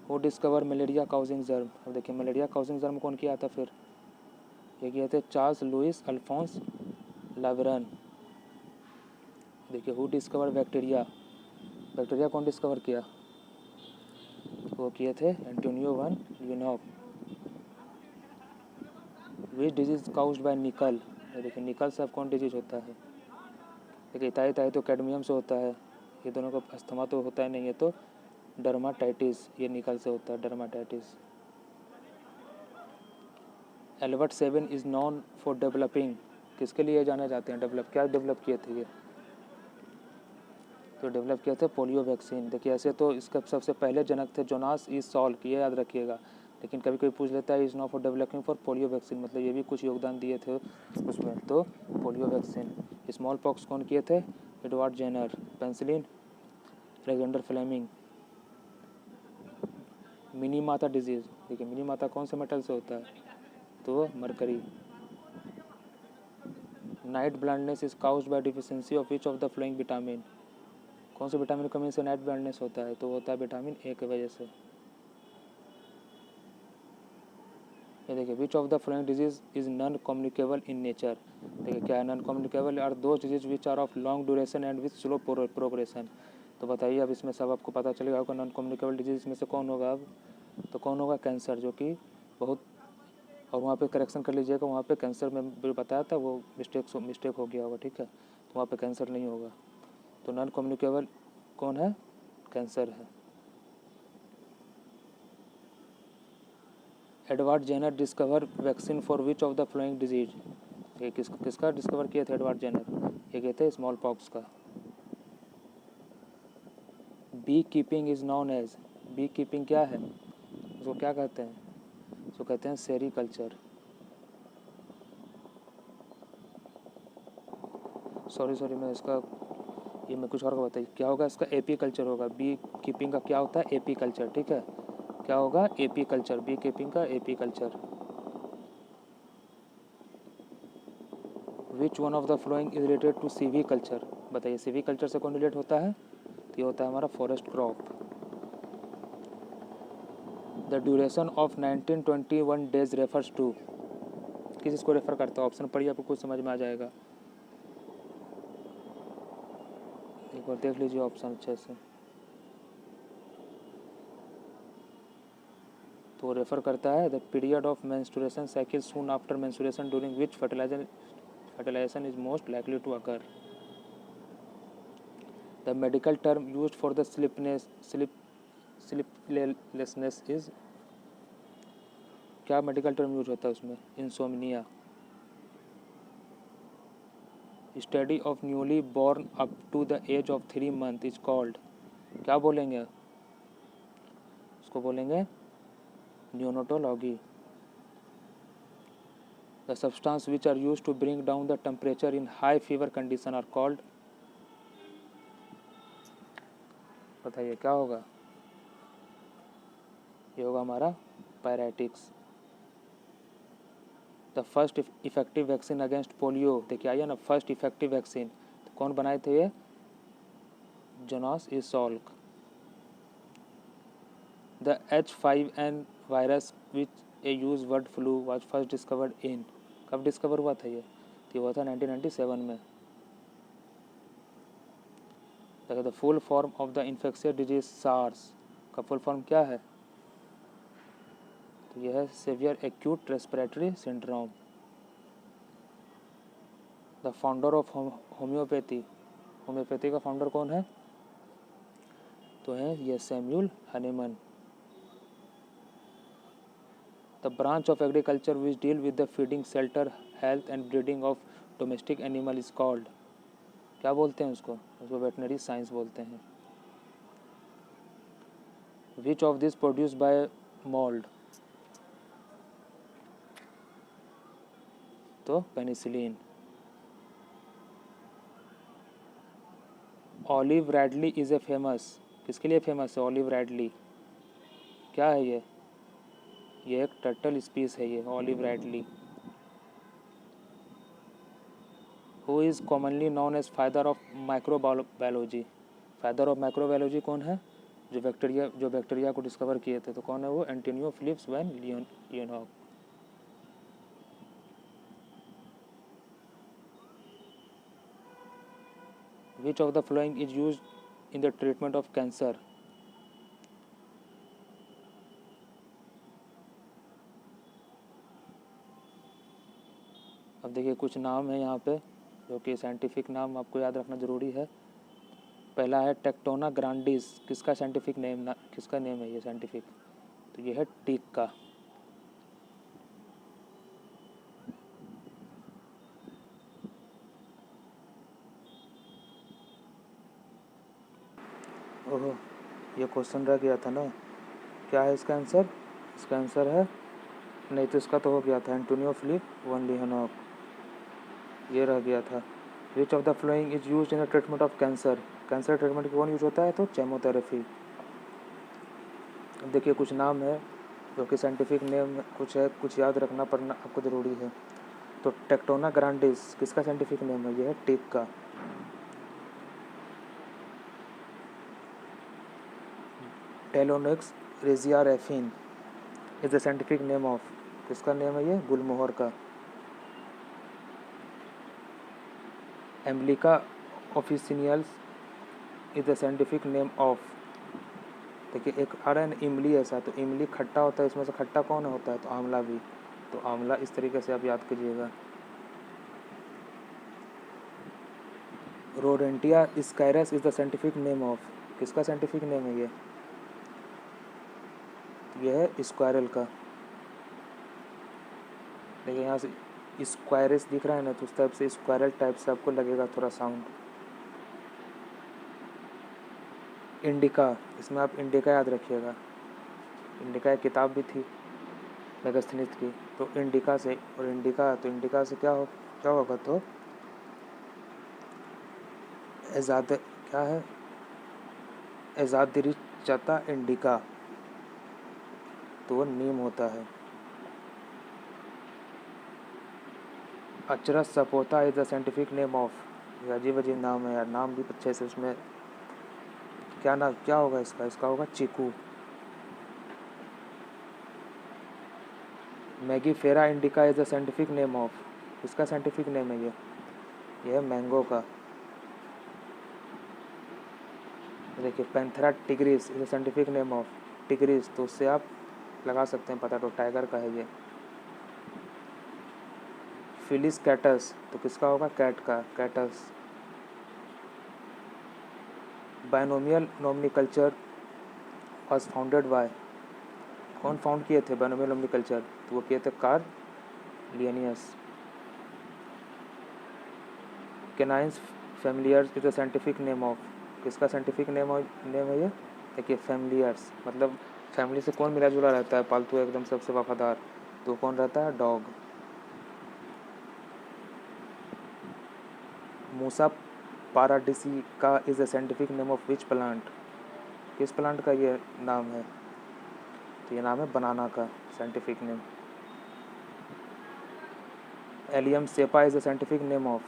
Who discover malaria causing germ? अब देखिए मलेरिया काउजिंग जर्म कौन किया था फिर? ये किए थे चार्ल्स लुइस अल्फोंस लावेरन। देखिए हु डिस्कवर बैक्टीरिया? बैक्टीरिया कौन डिस्कवर किया? वो किए थे Antonio van Leeuwenhoek. Which disease caused by nickel? देखिए निकल से अब कौन डिजीज होता है? देखिए इथाई तो कैडमियम से होता है, ये दोनों का अस्थमा तो होता है नहीं है, तो डर्माटाइटिस ये निकल से होता है, dermatitis. Albert seven is non for developing, किसके लिए जाने जाते हैं? डेवलप, क्या डेवलप किए थे ये? तो डेवलप किए थे पोलियो वैक्सीन। देखिए ऐसे तो इसका सबसे पहले जनक थे जोनास ई सॉल्क, ये याद रखिएगा। लेकिन कभी कोई पूछ लेता है is not for developing for polio vaccine, मतलब ये भी कुछ योगदान दिए थे उसमें। तो पोलियो वैक्सीन। स्मॉल पॉक्स कौन किए थे? Edward Jenner. Penicillin Alexander Fleming. Minamata disease, देखिए मिनी माता कौन से मेटल से होता है, तो mercury. Night blindness is caused by deficiency of which of the following vitamin, कौन से विटामिन की कमी से नाइट ब्लाइंडनेस होता है, तो होता है विटामिन ए की वजह से। ये देखिए which of the following disease is non communicable in nature, देखिए क्या है non communicable, are those disease which are of long duration and with slow progression. तो बताइए अब इसमें सब आपको पता चलेगा होगा नॉन कम्युनिकेबल डिजीज में से कौन होगा अब, तो कौन होगा, कैंसर, जो कि बहुत, और वहाँ पे करेक्शन कर लीजिएगा, वहाँ पे कैंसर में जो बताया था वो मिस्टेक हो गया होगा, ठीक है, तो वहाँ पे कैंसर नहीं होगा, तो नॉन कम्युनिकेबल कौन है, कैंसर है। Edward Jenner discover vaccine for which of the following disease, ये किसका डिस्कवर किया था एडवर्ड जेनर, ये कहते हैं स्मॉल पॉक्स का। Bee keeping is known as, bee keeping क्या है, उसको क्या कहते हैं, उसको कहते हैं सेरीकल्चर। सॉरी मैं इसका ये मैं कुछ और का बताइए क्या होगा, इसका एपी कल्चर होगा। बी कीपिंग का क्या होता है, एपी कल्चर, ठीक है, क्या होगा, एपी कल्चर, बी कीपिंग का apiculture. Which one of the following is related to sericulture, बताइए सीवी कल्चर से कौन रिलेट होता है, तो ये होता है हमारा forest crop. The duration of 1921 days refers to, किस इसको रेफर करता है, ऑप्शन पढ़िए आपको कुछ समझ में आ जाएगा, एक बार देख लीजिए ऑप्शन अच्छे से, तो रेफर करता है the period of menstruation cycle soon after menstruation during which fertilization is most likely to occur. The medical term used for the sleeplessness is, क्या मेडिकल टर्म यूज होता है उसमें, insomnia. Study of newly born up to the age of 3 months is called, क्या बोलेंगे, उसको बोलेंगे न्यूनोटोलॉजी। The substance which are used to bring down the temperature in high fever condition are called, बताइए क्या होगा, ये होगा हमारा पैराटिक्स। The first effective vaccine against polio, देखिए आइए ना, फर्स्ट इफेक्टिव वैक्सीन तो कौन बनाए थे, ये Jonas E Salk. The H5N virus which A use bird flu was first discovered in, कब डिस्कवर हुआ था ये, तो हुआ था 1997 में। देखिए the full form of the infectious disease SARS का फुल फॉर्म क्या है, तो यह है severe acute respiratory syndrome. The founder of homeopathy, homeopathy का फाउंडर कौन है, तो है ये Samuel Hahnemann. The branch of agriculture which deal with the feeding, shelter, health and breeding of domestic animal is called, क्या बोलते हैं उसको, उसको वेटनरी साइंस बोलते हैं। Which of this produce bye mould, तो penicillin. Olive ridley is a famous, किसके लिए फेमस है ऑलिव रैडली, क्या है ये एक टर्टल स्पीस है ये olive ridley. Who is commonly known as father of microbiology, father of microbiology कौन है, जो बैक्टीरिया को डिस्कवर किए थे, तो कौन है वो, Antonio Philips van Leeuwenhoek. Which of the following is use in the treatment of cancer, अब देखिए कुछ नाम है यहाँ पे जो कि साइंटिफिक नाम आपको याद रखना ज़रूरी है। पहला है टेक्टोना ग्रांडिस, किसका साइंटिफिक नेम, किसका नेम है ये साइंटिफिक, तो ये है टीक का। ओहो ये क्वेश्चन रह गया था ना, क्या है इसका आंसर, इसका आंसर है, नहीं तो इसका तो हो गया था एंटोनियो फिलिप वन लियोनॉफ, ये रह गया था। विच of the following is use in the treatment of cancer, cancer treatment कौन यूज होता है, तो केमोथेरेपी। देखिए कुछ नाम है जो कि साइंटिफिक नेम कुछ है, कुछ याद रखना पड़ना आपको ज़रूरी है। तो टेक्टोना ग्रांडिस किसका साइंटिफिक नेम है? ये है टीक का। टेलोनेक्स रेजियारेफिन is the scientific name of, किसका नेम है? ये गुलमोहर का। Emblica officinalis is the scientific name of. देखिए एक आ रहा है ना इमली ऐसा, तो इमली खट्टा होता है, इसमें से खट्टा कौन होता है? तो आंवला भी। तो आंवला इस तरीके से आप याद कीजिएगा। Rodentia Sciurus is the scientific name of, किसका साइंटिफिक नेम है? ये है स्क्वायरल का। देखिए यहाँ से स्क्वायरस दिख रहा है ना, तो उस टाइप से स्क्वायरल टाइप से आपको लगेगा थोड़ा साउंड। इंडिका, इसमें आप इंडिका याद रखिएगा। इंडिका एक किताब भी थी मेगास्थनीज की, तो इंडिका से, और इंडिका, तो इंडिका से क्या होगा? तो एजाद क्या है? एजादिरिचता इंडिका, तो वो नीम होता है। Achras sapota is the scientific name of. ये अजीब अजीब नाम है यार, नाम भी अच्छे से। उसमें क्या होगा इसका होगा chikoo. Mangifera indica is the scientific name of, इसका साइंटिफिक नेम है ये है मैंगो का। देखिए Panthera tigris is the scientific name of, tigris, तो उससे आप लगा सकते हैं पता, तो टाइगर का है ये। फिलिस कैटस, तो किसका होगा? कैट का, catus. Binomial nomenclature was founded by, कौन फाउंड किए थे बायनोमियल नोमेनक्लेचर? तो वो किए थे Carl Linnaeus. Canis familiaris is the scientific name of, किसका साइंटिफिक नेम है ये? देखिए फैमिलियर्स मतलब फैमिली से कौन मिला जुला रहता है? पालतू एकदम सबसे वफादार, तो कौन रहता है? Dog. Musa paradisiaca is the scientific name of which plant, किस प्लांट का ये नाम है? तो ये नाम है बनाना का scientific name. Allium cepa is the scientific name of,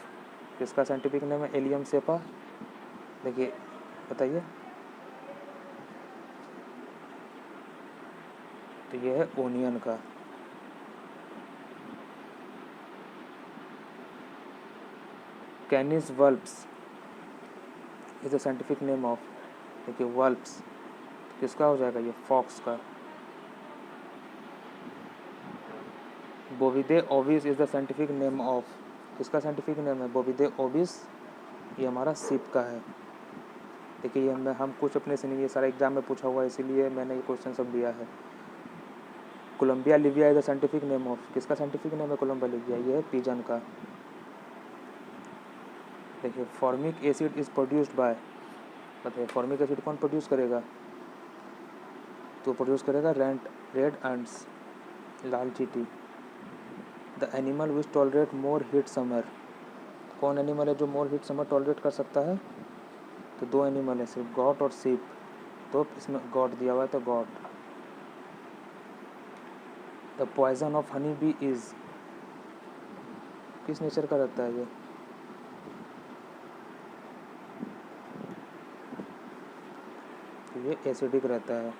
किसका साइंटिफिक नेम है? Allium cepa. देखिए बताइए। तो ये है ओनियन का। Canis vulpes is the scientific name of, देखिए वल्प्स, किसका हो जाएगा? ये फॉक्स का। Bovidae Ovis is the scientific name of, किसका साइंटिफिक नेम है? बोविडे ओविस, ये हमारा सीप का है। देखिए ये हम कुछ अपने से नहीं, ये सारा एग्जाम में पूछा हुआ है, इसीलिए मैंने ये क्वेश्चन सब दिया है। Columba livia is the scientific name of, किसका साइंटिफिक नेम है? कोलंबिया लिविया, ये है पिजन का। देखिए formic acid is produced by, बताइए फॉर्मिक एसिड कौन प्रोड्यूस करेगा? तो प्रोड्यूस करेगा रेड एंट्स, लाल चींटी। The animal which tolerate more heat summer, कौन एनिमल है जो मोर हीट समर टॉलरेट कर सकता है? तो दो एनिमल है सिर्फ, गॉट और सीप, तो इसमें गॉट दिया हुआ है, तो goat. The poison of honey bee is, किस नेचर का रहता है ये? तो ये एसिडिक रहता है।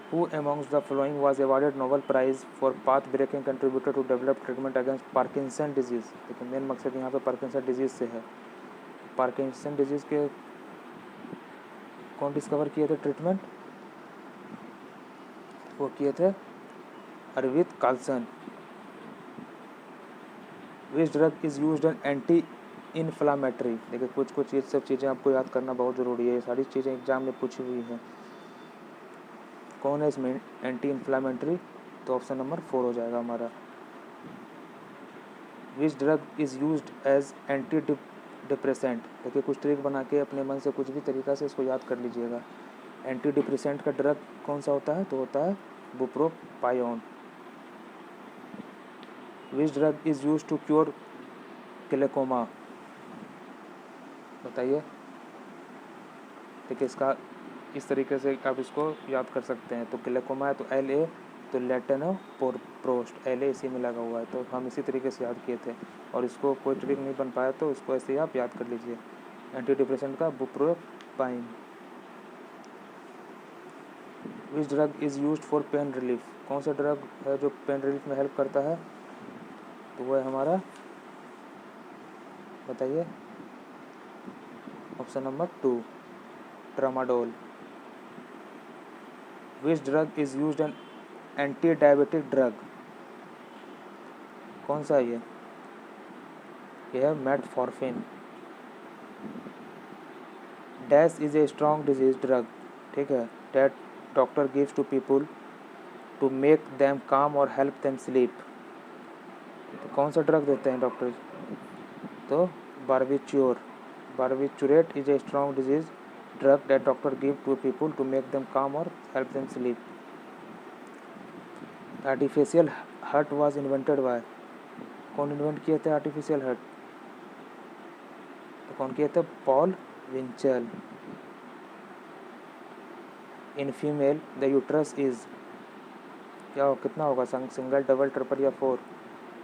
Who amongst the following was awarded Nobel Prize for path-breaking contributor to develop treatment against Parkinson disease? देखिए मेन मकसद यहाँ पे पार्किंसन डिजीज से है। पार्किंसन डिजीज के कौन डिस्कवर किए थे ट्रीटमेंट? वो किए थे Arvid Carlsson. Which drug is used an anti inflammatory, देखिए कुछ ये सब चीज़ें आपको याद करना बहुत ज़रूरी है, ये सारी चीज़ें एग्जाम में पूछी हुई हैं। कौन है इसमें एंटी इन्फ्लामेटरी? तो ऑप्शन नंबर 4 हो जाएगा हमारा। Which drug is used as anti depressant, देखिए कुछ ट्रिक बना के अपने मन से कुछ भी तरीका से इसको याद कर लीजिएगा। एंटी डिप्रेसेंट का ड्रग कौन सा होता है? तो होता है bupropion. Which drug is used to cure glaucoma, बताइए। देखिए इसका इस तरीके से आप इसको याद कर सकते हैं। तो ग्लूकोमा है तो LA, तो लैटिनो प्रोस्ट, LA इसी में लगा हुआ है, तो हम इसी तरीके से याद किए थे। और इसको कोई ट्रिक नहीं बन पाया तो इसको ऐसे ही आप याद कर लीजिए। एंटी डिप्रेसेंट का bupropion. Which drug is used for pain relief, कौन सा ड्रग है जो पेन रिलीफ में हेल्प करता है? तो वो है हमारा, बताइए, option number 2, tramadol. Which drug is used an antidiabetic drug, कौन सा है ये? है metformin. Dash is a strong disease drug, ठीक है, that doctor gives to people to make them calm और हेल्प देम स्लीप। तो कौन सा ड्रग देते हैं डॉक्टर? तो barbiturate. Barbiturate is a strong disease drug that doctor give to people to make them calm और help them sleep. Artificial heart was invented by, कौन invent किए थे आर्टिफिशियल हार्ट? तो कौन किए थे? Paul Winchell. In female the uterus is, क्या हो, कितना होगा? सिंगल, डबल, ट्रिपल या 4?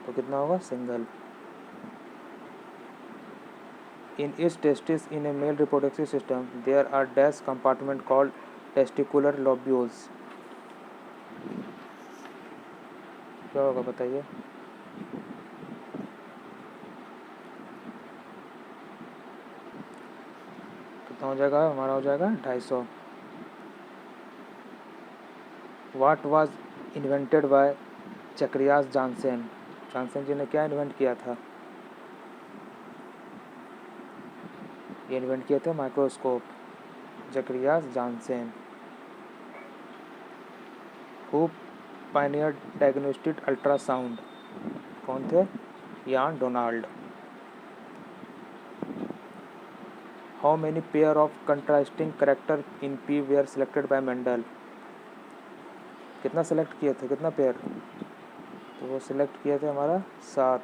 तो कितना होगा? Single. In its testes in a male reproductive system, there are dash compartment called testicular lobules. क्या होगा बताइए? कितना हो जाएगा? हमारा हो जाएगा 250। What was invented by Zacharias Janssen, Janssen ji ने क्या इन्वेंट किया था? ये इन्वेंट किए थे microscope, Zacharias Janssen. Who pioneer diagnostic ultrasound, कौन थे? Ian Donald. How many pair of contrasting character in P were selected by Mendel, कितना सेलेक्ट किए थे, कितना पेयर? तो वो सिलेक्ट किए थे हमारा 7।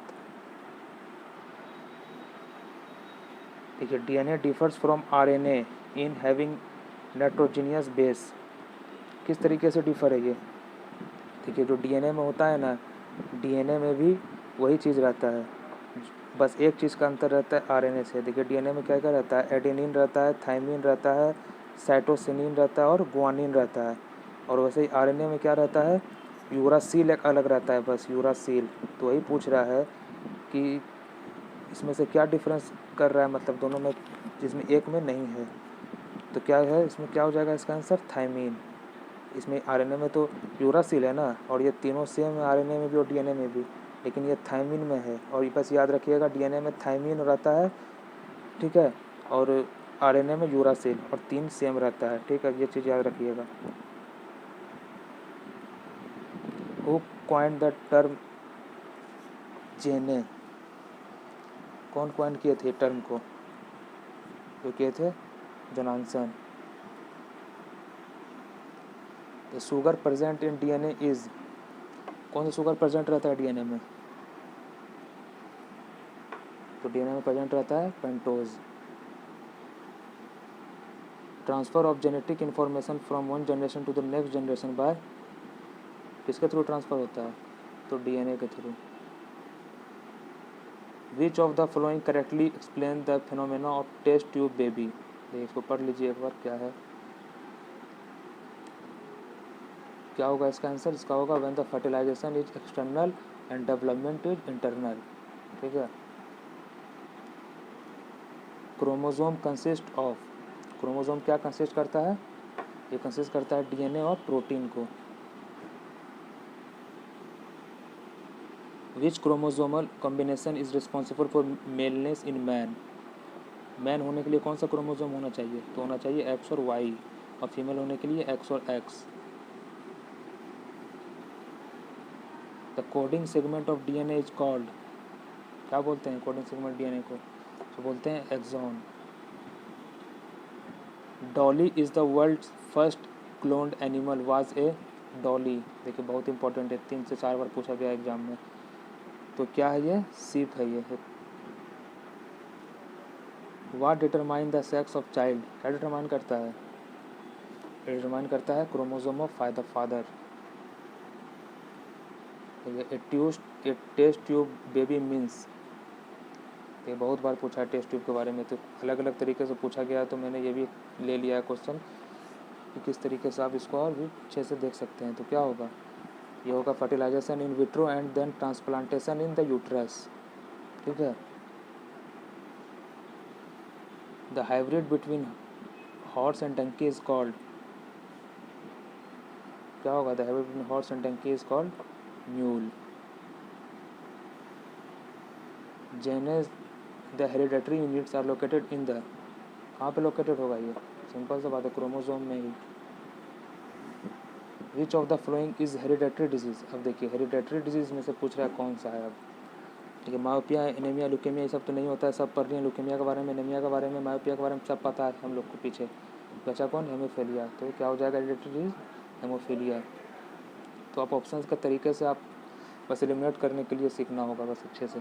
देखिए, DNA differs from RNA in having nitrogenous base, किस तरीके से डिफर है ये? देखिए, जो DNA में होता है ना, DNA में भी वही चीज़ रहता है, बस एक चीज़ का अंतर रहता है RNA से। देखिए, DNA में क्या क्या रहता है? एडेनिन रहता है, थाइमिन रहता है, साइटोसिनिन रहता है और गुआनिन रहता है। और वैसे ही RNA में क्या रहता है? यूरासिल एक अलग रहता है, बस यूरासिल। तो वही पूछ रहा है कि इसमें से क्या डिफरेंस कर रहा है, मतलब दोनों में, जिसमें एक में नहीं है। तो क्या है इसमें, क्या हो जाएगा इसका आंसर? थाइमिन। इसमें RNA में तो यूरासिल है ना, और ये तीनों सेम है, RNA में भी और DNA में भी, लेकिन ये थाइमिन में है। और ये बस याद रखिएगा, DNA में थाइमिन रहता है, ठीक है, और RNA में यूरासिल, और 3 सेम रहता है, ठीक है, ये चीज़ याद रखिएगा। हु कॉइन्ड द टर्म जेने, कौन कॉइन किए थे टर्म को? जो किए थे Johnson. The sugar present in DNA is, कौन सा शुगर प्रेजेंट रहता है DNA में? तो DNA में प्रेजेंट रहता है pentose. Transfer of genetic information from one generation to the next generation by, किसके थ्रू ट्रांसफ़र होता है? तो DNA के through. Which of the following correctly explain the phenomena of test tube baby, देखिए इसको पढ़ लीजिए एक बार, क्या है, क्या होगा इसका आंसर? इसका होगा when the fertilization is external and development is internal, ठीक है। क्रोमोसोम कंसिस्ट ऑफ, क्रोमोसोम क्या कंसिस्ट करता है? ये कंसिस्ट करता है DNA और प्रोटीन को। Which chromosomal combination is responsible for maleness in man, man होने के लिए कौन सा क्रोमोसोम होना चाहिए? तो होना चाहिए X और Y, और फीमेल होने के लिए X और X। The coding segment of DNA is called, क्या बोलते हैं कोडिंग सेगमेंट DNA को? तो बोलते हैं exon. Dolly is the world's first cloned animal was a, Dolly, देखिए बहुत इंपॉर्टेंट है, 3 से 4 बार पूछा गया एग्जाम में। तो क्या है ये? सीप है ये। What determine the sex of child, क्या डिटरमाइन करता है? डिटरमाइन करता है chromosome of father. A test tube baby means, ये बहुत बार पूछा है टेस्ट ट्यूब के बारे में, तो अलग अलग तरीके से पूछा गया है, तो मैंने ये भी ले लिया है क्वेश्चन कि किस तरीके से आप इसको और भी अच्छे से देख सकते हैं। तो क्या होगा, ये होगा fertilization in vitro and then transplantation in the uterus. ठीक है। The hybrid between horse and donkey is called, क्या होगा, the hybrid between horse and donkey is called mule. Genes the hereditary units are located in the, कहाँ पे located होगा ये, simple सा बात है, क्रोमोसोम में ही। Which of the following is hereditary disease, अब देखिए हेरिडेटरी डिजीज में से पूछ रहा है कौन सा है। अब ठीक है, मायोपिया, एनीमिया, ल्यूकेमिया ये सब तो नहीं होता है, सब पढ़ रही हैं ल्यूकेमिया के बारे में, एनीमिया के बारे में, मायोपिया के बारे में सब पता है हम लोग को पीछे। बचा कौन, हेमोफीलिया। तो क्या हो जाएगा हेरिडेटरी डिजीज, हेमोफीलिया। तो आप ऑप्शंस के तरीके से आप बस एलिमिनेट करने के लिए सीखना होगा बस अच्छे से।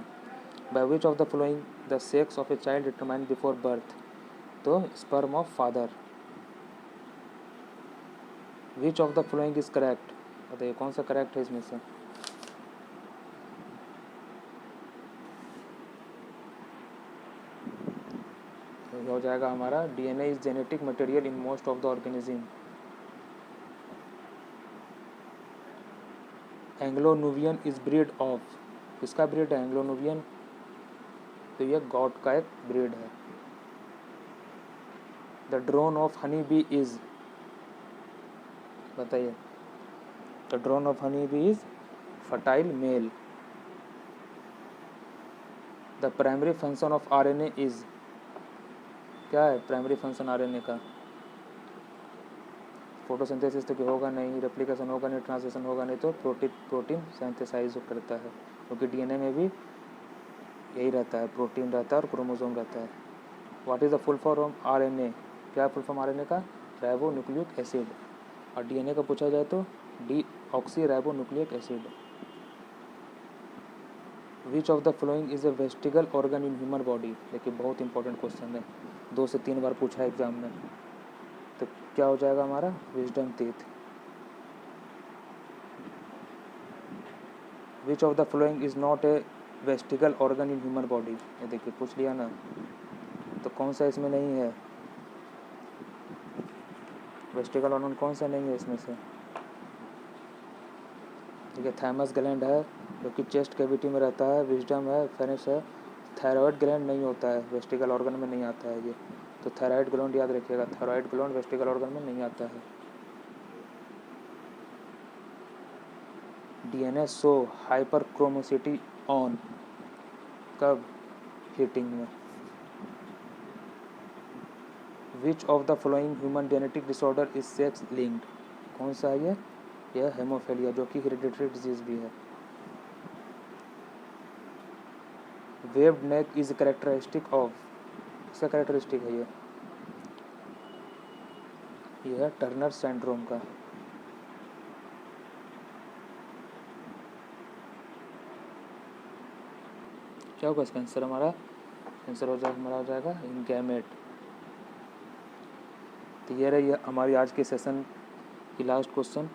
By which of the following the sex of a child determined before birth, तो sperm of father. Which of the following is correct, बताइए कौन सा करेक्ट है इसमें से। तो ये हो जाएगा हमारा DNA is genetic material in most of the organism. Anglo Nubian is breed of, किसका ब्रीड है एंग्लो नुबियन, तो ये गॉड का एक ब्रीड है। The drone of honey bee is, बताइए, the drone of honey bee is fertile male. The primary function of RNA is, क्या है प्राइमरी फंक्शन आरएनए का, फोटोसिंथेसिस तो होगा नहीं, रेप्लिकेशन होगा नहीं, ट्रांसलेशन होगा नहीं, तो प्रोटीन सिंथेसाइज करता है, क्योंकि डीएनए में भी यही रहता है, प्रोटीन रहता है और क्रोमोसोम रहता है। What is the full form RNA, क्या है फुल फॉर्म आरएनए का, राइबो न्यूक्लिक एसिड। और डीएनए का पूछा जाए तो D oxy ribo nucleic acid. Which of the following is a vestigial organ in human body, देखिए बहुत इंपॉर्टेंट क्वेश्चन है, 2 से 3 बार पूछा है एग्जाम में। तो क्या हो जाएगा हमारा wisdom teeth. Which of the following is not a vestigial organ in human body, ये देखिए पूछ लिया ना, तो कौन सा इसमें नहीं है, वेस्टिगल ऑर्गन कौन सा नहीं है इसमें से। ठीक है, थाइमस ग्लैंड है जो कि चेस्ट कैविटी में रहता है, विजडम है, फेरिस है। थायराइड ग्लैंड नहीं होता है, वेस्टिगल ऑर्गन में नहीं आता है ये, तो थायराइड ग्लैंड याद रखिएगा, थायराइड ग्लैंड वेस्टिगल ऑर्गन में नहीं आता है। डीएनए शो हाइपरक्रोमोसिटी ऑन, कब, हीटिंग में। विच of the following human genetic disorder is sex linked, कौन सा है ये हेमोफीलिया, जो कि हेरिडिटरी डिजीज भी है। Waived neck is characteristic of, इसका कैरेक्टरिस्टिक है ये है टर्नर सिंड्रोम का। क्या होगा इसका आंसर, हमारा आंसर हो जाएगा गैमेट। तो ये रही हमारी आज के सेशन की लास्ट क्वेश्चन।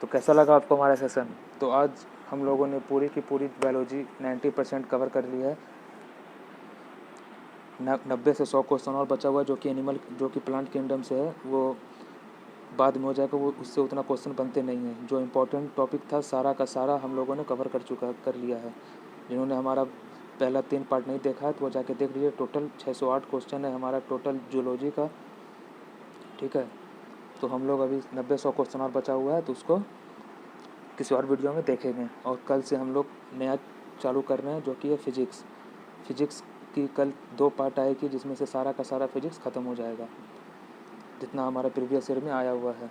तो कैसा लगा आपको हमारा सेशन, तो आज हम लोगों ने पूरी की पूरी बायोलॉजी 90% कवर कर ली है। 90 से 100 क्वेश्चन और बचा हुआ है, जो कि एनिमल, जो कि प्लांट किंगडम से है, वो बाद में हो जाएगा, वो उससे उतना क्वेश्चन बनते नहीं हैं। जो इम्पोर्टेंट टॉपिक था सारा का सारा हम लोगों ने कवर कर लिया है। जिन्होंने हमारा पहला 3 पार्ट नहीं देखा है तो वो जाके देख लीजिए। टोटल 608 क्वेश्चन है हमारा टोटल जूलॉजी का। ठीक है, तो हम लोग अभी 90-100 क्वेश्चन और बचा हुआ है, तो उसको किसी और वीडियो में देखेंगे। और कल से हम लोग नया चालू कर रहे हैं, जो कि है फिजिक्स की कल 2 पार्ट आएगी, जिसमें से सारा का सारा फिजिक्स ख़त्म हो जाएगा, जितना हमारा प्रीवियस ईयर में आया हुआ है।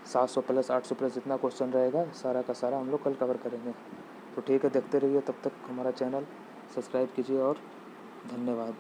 700 प्लस 800 प्लस जितना क्वेश्चन रहेगा सारा का सारा हम लोग कल कवर करेंगे। तो ठीक है, देखते रहिए, तब तक हमारा चैनल सब्सक्राइब कीजिए और धन्यवाद।